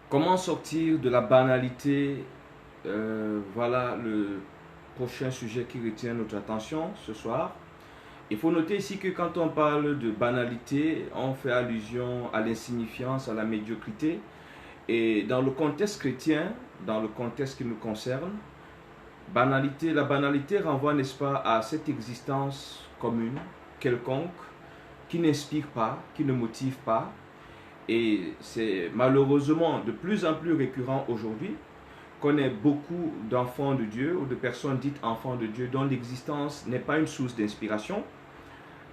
Comment sortir de la banalité? Voilà le prochain sujet qui retient notre attention ce soir. Il faut noter ici que quand on parle de banalité, on fait allusion à l'insignifiance, à la médiocrité. Et dans le contexte chrétien, dans le contexte qui nous concerne, la banalité renvoie, n'est-ce pas, à cette existence commune, quelconque, qui n'inspire pas, qui ne motive pas. Et c'est malheureusement de plus en plus récurrent aujourd'hui qu'on ait beaucoup d'enfants de Dieu ou de personnes dites enfants de Dieu dont l'existence n'est pas une source d'inspiration.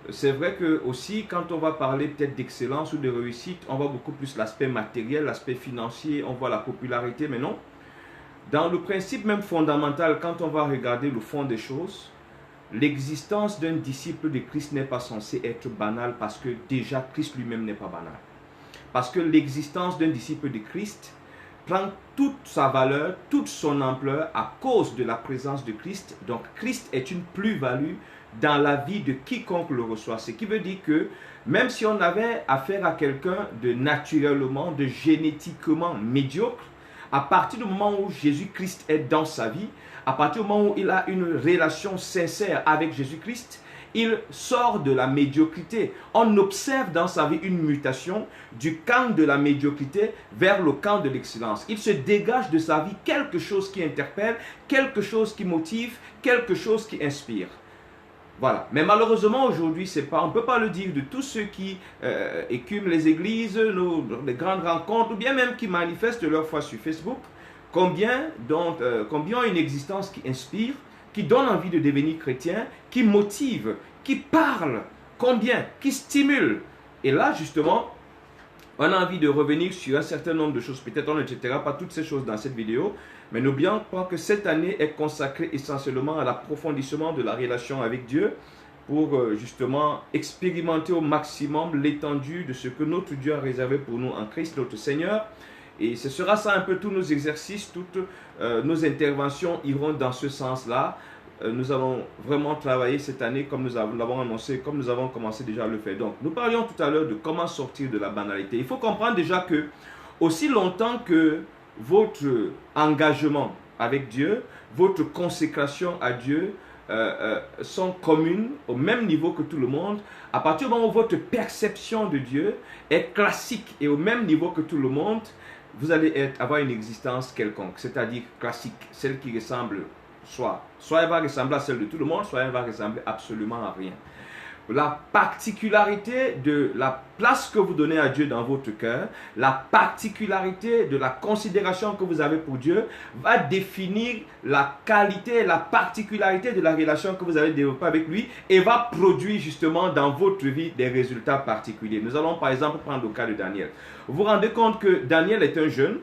C'est vrai que aussi quand on va parler peut-être d'excellence ou de réussite, on voit beaucoup plus l'aspect matériel, l'aspect financier, on voit la popularité, mais non. Dans le principe même fondamental, quand on va regarder le fond des choses, l'existence d'un disciple de Christ n'est pas censée être banale parce que déjà Christ lui-même n'est pas banal. Parce que l'existence d'un disciple de Christ prend toute sa valeur, toute son ampleur à cause de la présence de Christ. Donc Christ est une plus-value dans la vie de quiconque le reçoit. Ce qui veut dire que même si on avait affaire à quelqu'un de naturellement, de génétiquement médiocre, à partir du moment où Jésus-Christ est dans sa vie, à partir du moment où il a une relation sincère avec Jésus-Christ, il sort de la médiocrité. On observe dans sa vie une mutation du camp de la médiocrité vers le camp de l'excellence. Il se dégage de sa vie quelque chose qui interpelle, quelque chose qui motive, quelque chose qui inspire. Voilà. Mais malheureusement aujourd'hui, on ne peut pas le dire de tous ceux qui écument les églises, les grandes rencontres, ou bien même qui manifestent leur foi sur Facebook. Combien ont une existence qui inspire, qui donne envie de devenir chrétien, qui motive, qui parle, combien, qui stimule. Et là, justement, on a envie de revenir sur un certain nombre de choses. Peut-être on ne traitera pas toutes ces choses dans cette vidéo, mais n'oublions pas que cette année est consacrée essentiellement à l'approfondissement de la relation avec Dieu pour justement expérimenter au maximum l'étendue de ce que notre Dieu a réservé pour nous en Christ, notre Seigneur. Et ce sera ça un peu tous nos exercices, toutes nos interventions iront dans ce sens-là. Nous allons vraiment travailler cette année comme nous l'avons annoncé, comme nous avons commencé déjà à le faire. Donc, nous parlions tout à l'heure de comment sortir de la banalité. Il faut comprendre déjà que aussi longtemps que votre engagement avec Dieu, votre consécration à Dieu sont communes au même niveau que tout le monde, à partir du moment où votre perception de Dieu est classique et au même niveau que tout le monde, vous allez avoir une existence quelconque, c'est-à-dire classique, celle qui ressemble soit elle va ressembler à celle de tout le monde, soit elle va ressembler absolument à rien. La particularité de la place que vous donnez à Dieu dans votre cœur, la particularité de la considération que vous avez pour Dieu va définir la qualité, la particularité de la relation que vous avez développée avec lui et va produire justement dans votre vie des résultats particuliers. Nous allons par exemple prendre le cas de Daniel. Vous vous rendez compte que Daniel est un jeune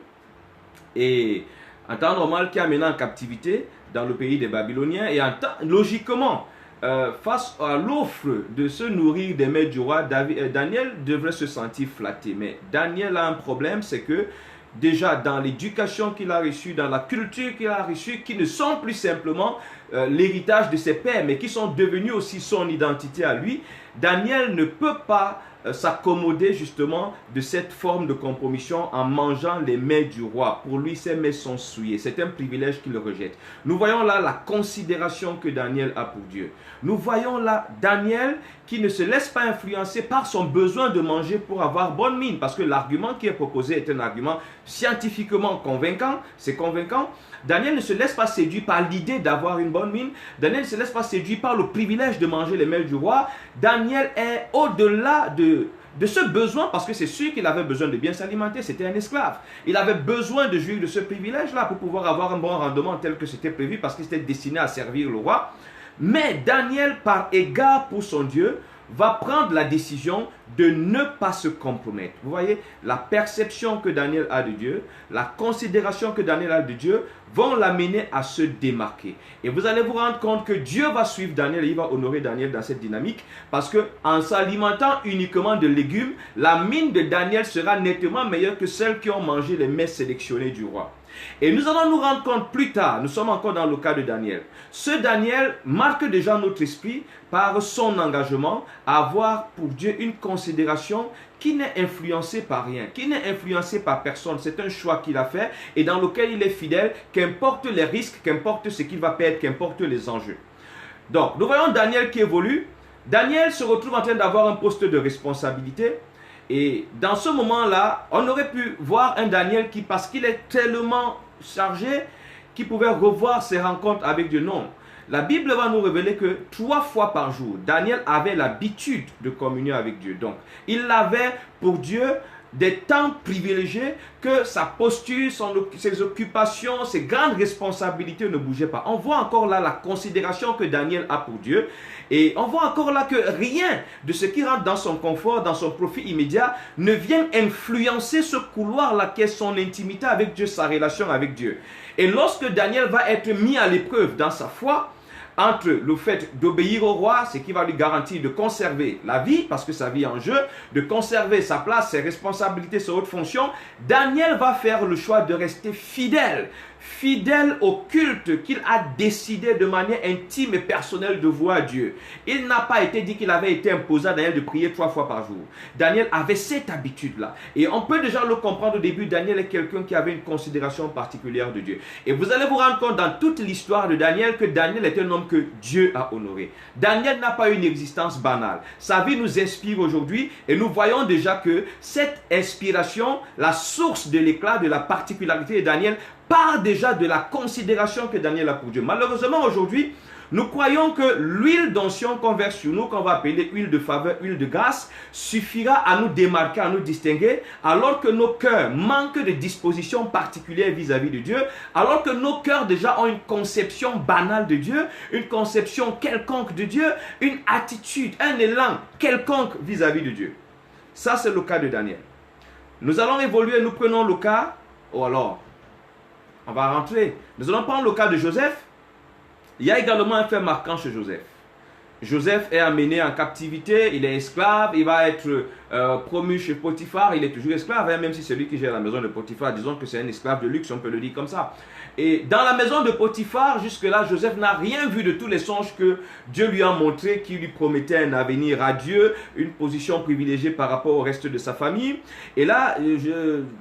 et en temps normal qui est amené en captivité dans le pays des Babyloniens et logiquement, face à l'offre de se nourrir des mets du roi, Daniel devrait se sentir flatté. Mais Daniel a un problème, c'est que déjà dans l'éducation qu'il a reçue, dans la culture qu'il a reçue, qui ne sont plus simplement l'héritage de ses pères, mais qui sont devenus aussi son identité à lui, Daniel ne peut pas s'accommoder justement de cette forme de compromission en mangeant les mets du roi. Pour lui, ces mets sont souillés. C'est un privilège qu'il rejette. Nous voyons là la considération que Daniel a pour Dieu. Nous voyons là Daniel qui ne se laisse pas influencer par son besoin de manger pour avoir bonne mine. Parce que l'argument qui est proposé est un argument scientifiquement convaincant. C'est convaincant. Daniel ne se laisse pas séduire par l'idée d'avoir une bonne mine. Daniel ne se laisse pas séduire par le privilège de manger les mets du roi. Daniel est au-delà de ce besoin, parce que c'est sûr qu'il avait besoin de bien s'alimenter, c'était un esclave. Il avait besoin de jouir de ce privilège-là pour pouvoir avoir un bon rendement tel que c'était prévu, parce qu'il était destiné à servir le roi. Mais Daniel, par égard pour son Dieu, va prendre la décision de ne pas se compromettre. Vous voyez, la perception que Daniel a de Dieu, la considération que Daniel a de Dieu vont l'amener à se démarquer. Et vous allez vous rendre compte que Dieu va suivre Daniel et il va honorer Daniel dans cette dynamique parce que en s'alimentant uniquement de légumes, la mine de Daniel sera nettement meilleure que celles qui ont mangé les mets sélectionnés du roi. Et nous allons nous rendre compte plus tard, nous sommes encore dans le cas de Daniel. Ce Daniel marque déjà notre esprit par son engagement à avoir pour Dieu une considération qui n'est influencée par rien, qui n'est influencée par personne. C'est un choix qu'il a fait et dans lequel il est fidèle, qu'importe les risques, qu'importe ce qu'il va perdre, qu'importe les enjeux. Donc, nous voyons Daniel qui évolue. Daniel se retrouve en train d'avoir un poste de responsabilité. Et dans ce moment-là, on aurait pu voir un Daniel qui, parce qu'il est tellement chargé, qui pouvait revoir ses rencontres avec Dieu. Non. La Bible va nous révéler que 3 fois par jour, Daniel avait l'habitude de communier avec Dieu. Donc, il avait pour Dieu des temps privilégiés, que sa posture, ses occupations, ses grandes responsabilités ne bougeaient pas. On voit encore là la considération que Daniel a pour Dieu. Et on voit encore là que rien de ce qui rentre dans son confort, dans son profit immédiat, ne vient influencer ce couloir-là qui est son intimité avec Dieu, sa relation avec Dieu. Et lorsque Daniel va être mis à l'épreuve dans sa foi, entre le fait d'obéir au roi, ce qui va lui garantir de conserver la vie, parce que sa vie est en jeu, de conserver sa place, ses responsabilités, ses hautes fonctions, Daniel va faire le choix de rester fidèle au culte qu'il a décidé de manière intime et personnelle de vouer à Dieu. Il n'a pas été dit qu'il avait été imposé à Daniel de prier 3 fois par jour. Daniel avait cette habitude-là. Et on peut déjà le comprendre au début, Daniel est quelqu'un qui avait une considération particulière de Dieu. Et vous allez vous rendre compte dans toute l'histoire de Daniel que Daniel est un homme que Dieu a honoré. Daniel n'a pas une existence banale. Sa vie nous inspire aujourd'hui et nous voyons déjà que cette inspiration, la source de l'éclat, de la particularité de Daniel, part déjà de la considération que Daniel a pour Dieu. Malheureusement, aujourd'hui, nous croyons que l'huile d'onction qu'on verse sur nous, qu'on va appeler huile de faveur, huile de grâce, suffira à nous démarquer, à nous distinguer, alors que nos cœurs manquent de dispositions particulières vis-à-vis de Dieu, alors que nos cœurs déjà ont une conception banale de Dieu, une conception quelconque de Dieu, une attitude, un élan quelconque vis-à-vis de Dieu. Ça, c'est le cas de Daniel. Nous allons évoluer, nous prenons le cas, on va rentrer. Nous allons prendre le cas de Joseph. Il y a également un fait marquant chez Joseph. Joseph est amené en captivité, il est esclave, il va être promu chez Potiphar, il est toujours esclave, hein, même si c'est lui qui gère la maison de Potiphar, disons que c'est un esclave de luxe, on peut le dire comme ça. Et dans la maison de Potiphar, jusque-là, Joseph n'a rien vu de tous les songes que Dieu lui a montrés, qui lui promettaient un avenir radieux, une position privilégiée par rapport au reste de sa famille. Et là,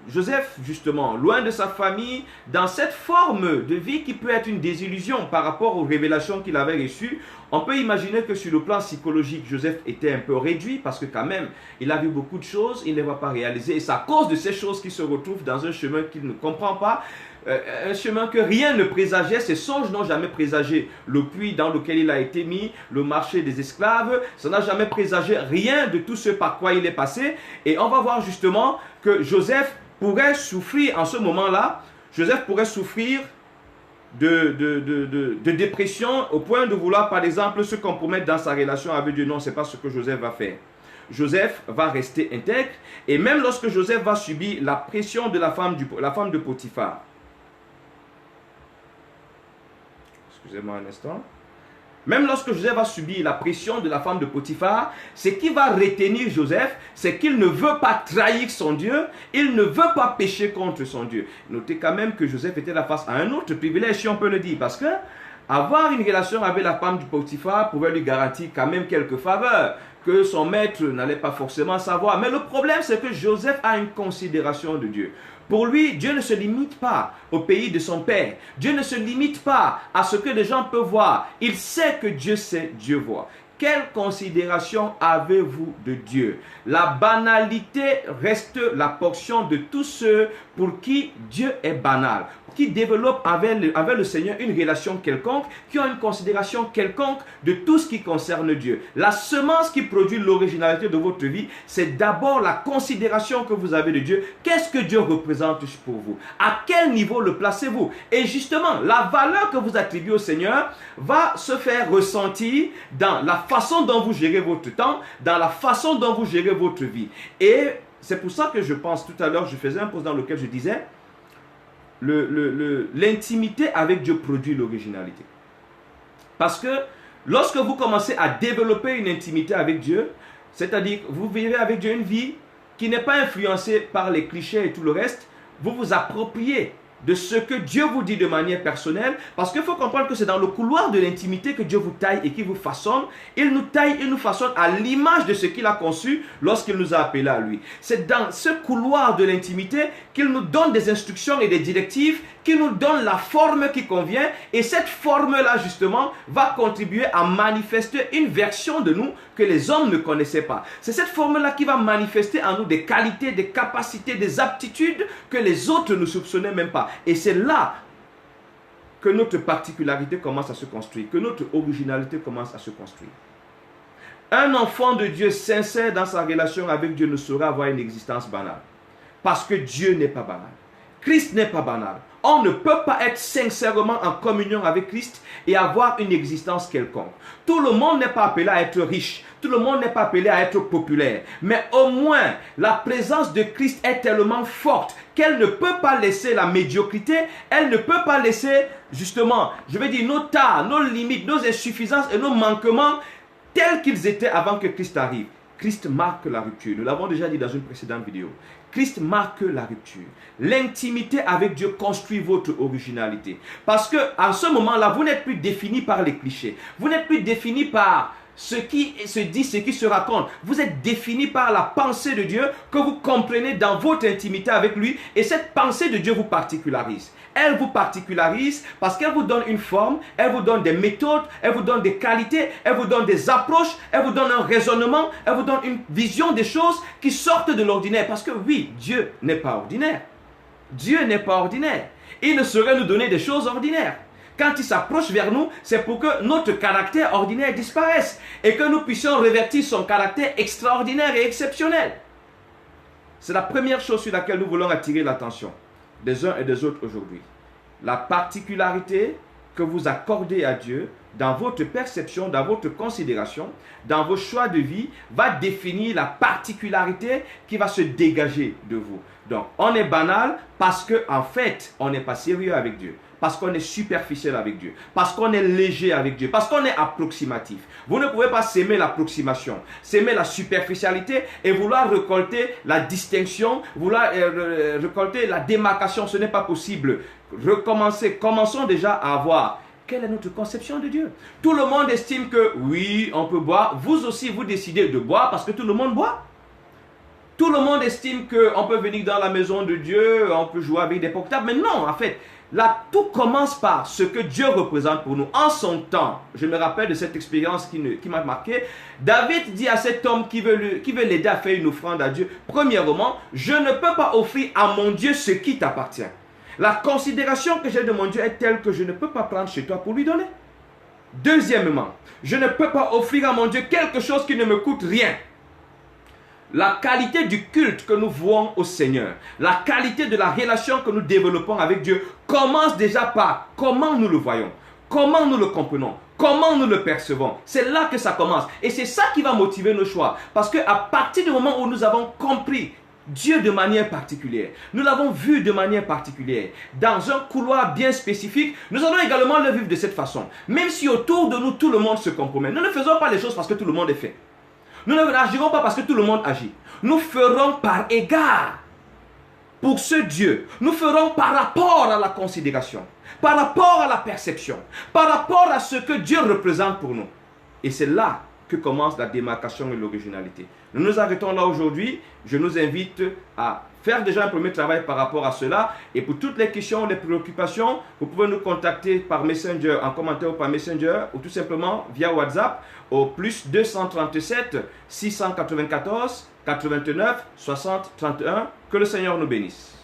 Joseph, justement, loin de sa famille, dans cette forme de vie qui peut être une désillusion par rapport aux révélations qu'il avait reçues, on peut imaginer que sur le plan psychologique, Joseph était un peu réduit parce que quand même, il a vu beaucoup de choses, il ne va pas réaliser. Et c'est à cause de ces choses qu'il se retrouve dans un chemin qu'il ne comprend pas, un chemin que rien ne présageait, ses songes n'ont jamais présagé. Le puits dans lequel il a été mis, le marché des esclaves, ça n'a jamais présagé rien de tout ce par quoi il est passé. Et on va voir justement que Joseph pourrait souffrir en ce moment-là, Joseph pourrait souffrir de dépression au point de vouloir par exemple se compromettre dans sa relation avec Dieu. Non, ce n'est pas ce que Joseph va faire. Joseph va rester intègre et même lorsque Joseph va subir la pression de la femme de Potiphar. Excusez-moi un instant. Même lorsque Joseph va subir la pression de la femme de Potiphar, ce qui va retenir Joseph, c'est qu'il ne veut pas trahir son Dieu, il ne veut pas pécher contre son Dieu. Notez quand même que Joseph était là face à un autre privilège, si on peut le dire, parce que avoir une relation avec la femme de Potiphar pouvait lui garantir quand même quelques faveurs que son maître n'allait pas forcément savoir. Mais le problème, c'est que Joseph a une considération de Dieu. Pour lui, Dieu ne se limite pas au pays de son père. Dieu ne se limite pas à ce que les gens peuvent voir. Il sait que Dieu sait, Dieu voit. Quelle considération avez-vous de Dieu? La banalité reste la portion de tous ceux pour qui Dieu est banal, qui développent avec le Seigneur une relation quelconque, qui ont une considération quelconque de tout ce qui concerne Dieu. La semence qui produit l'originalité de votre vie, c'est d'abord la considération que vous avez de Dieu. Qu'est-ce que Dieu représente pour vous? À quel niveau le placez-vous? Et justement, la valeur que vous attribuez au Seigneur va se faire ressentir dans la façon dont vous gérez votre temps, dans la façon dont vous gérez votre vie. Et c'est pour ça que je pense, tout à l'heure, je faisais un post dans lequel je disais, l'intimité avec Dieu produit l'originalité. Parce que lorsque vous commencez à développer une intimité avec Dieu, c'est-à-dire vous vivez avec Dieu une vie qui n'est pas influencée par les clichés et tout le reste, vous vous appropriez de ce que Dieu vous dit de manière personnelle, parce qu'il faut comprendre que c'est dans le couloir de l'intimité que Dieu vous taille et qu'il vous façonne. Il nous taille et nous façonne à l'image de ce qu'il a conçu lorsqu'il nous a appelés à lui. C'est dans ce couloir de l'intimité qu'il nous donne des instructions et des directives, qu'il nous donne la forme qui convient, et cette forme-là justement va contribuer à manifester une version de nous que les hommes ne connaissaient pas. C'est cette forme-là qui va manifester en nous des qualités, des capacités, des aptitudes que les autres ne soupçonnaient même pas. Et c'est là que notre particularité commence à se construire, que notre originalité commence à se construire. Un enfant de Dieu sincère dans sa relation avec Dieu ne saura avoir une existence banale. Parce que Dieu n'est pas banal. Christ n'est pas banal. On ne peut pas être sincèrement en communion avec Christ et avoir une existence quelconque. Tout le monde n'est pas appelé à être riche. Tout le monde n'est pas appelé à être populaire. Mais au moins, la présence de Christ est tellement forte qu'elle ne peut pas laisser la médiocrité. Elle ne peut pas laisser, justement, je vais dire, nos tares, nos limites, nos insuffisances et nos manquements tels qu'ils étaient avant que Christ arrive. Christ marque la rupture. Nous l'avons déjà dit dans une précédente vidéo. Christ marque la rupture. L'intimité avec Dieu construit votre originalité. Parce que en ce moment-là, vous n'êtes plus défini par les clichés. Vous n'êtes plus défini par ce qui se dit, ce qui se raconte. Vous êtes défini par la pensée de Dieu que vous comprenez dans votre intimité avec lui. Et cette pensée de Dieu vous particularise. Elle vous particularise parce qu'elle vous donne une forme, elle vous donne des méthodes, elle vous donne des qualités, elle vous donne des approches, elle vous donne un raisonnement, elle vous donne une vision des choses qui sortent de l'ordinaire. Parce que oui, Dieu n'est pas ordinaire. Dieu n'est pas ordinaire. Il ne saurait nous donner des choses ordinaires. Quand il s'approche vers nous, c'est pour que notre caractère ordinaire disparaisse et que nous puissions revêtir son caractère extraordinaire et exceptionnel. C'est la première chose sur laquelle nous voulons attirer l'attention des uns et des autres aujourd'hui. La particularité que vous accordez à Dieu dans votre perception, dans votre considération, dans vos choix de vie, va définir la particularité qui va se dégager de vous. Donc, on est banal parce qu'en fait, on n'est pas sérieux avec Dieu. Parce qu'on est superficiel avec Dieu. Parce qu'on est léger avec Dieu. Parce qu'on est approximatif. Vous ne pouvez pas s'aimer l'approximation, s'aimer la superficialité et vouloir récolter la distinction, vouloir récolter la démarcation. Ce n'est pas possible. Commençons déjà à avoir quelle est notre conception de Dieu. Tout le monde estime que oui, on peut boire. Vous aussi, vous décidez de boire parce que tout le monde boit. Tout le monde estime qu'on peut venir dans la maison de Dieu, on peut jouer avec des portables. Mais non, en fait, là, tout commence par ce que Dieu représente pour nous. En son temps, je me rappelle de cette expérience qui m'a marqué. David dit à cet homme qui veut l'aider à faire une offrande à Dieu, premièrement, je ne peux pas offrir à mon Dieu ce qui t'appartient. La considération que j'ai de mon Dieu est telle que je ne peux pas prendre chez toi pour lui donner. Deuxièmement, je ne peux pas offrir à mon Dieu quelque chose qui ne me coûte rien. La qualité du culte que nous vouons au Seigneur, la qualité de la relation que nous développons avec Dieu commence déjà par comment nous le voyons, comment nous le comprenons, comment nous le percevons. C'est là que ça commence. Et c'est ça qui va motiver nos choix. Parce qu'à partir du moment où nous avons compris Dieu de manière particulière, nous l'avons vu de manière particulière, dans un couloir bien spécifique, nous allons également le vivre de cette façon. Même si autour de nous, tout le monde se compromet. Nous ne faisons pas les choses parce que tout le monde est fait. Nous n'agirons pas parce que tout le monde agit. Nous ferons par égard pour ce Dieu. Nous ferons par rapport à la considération, par rapport à la perception, par rapport à ce que Dieu représente pour nous. Et c'est là que commence la démarcation et l'originalité. Nous nous arrêtons là aujourd'hui. Je nous invite à faire déjà un premier travail par rapport à cela. Et pour toutes les questions, les préoccupations, vous pouvez nous contacter par Messenger, en commentaire ou par Messenger, ou tout simplement via WhatsApp au plus 237 694 89 60 31. Que le Seigneur nous bénisse.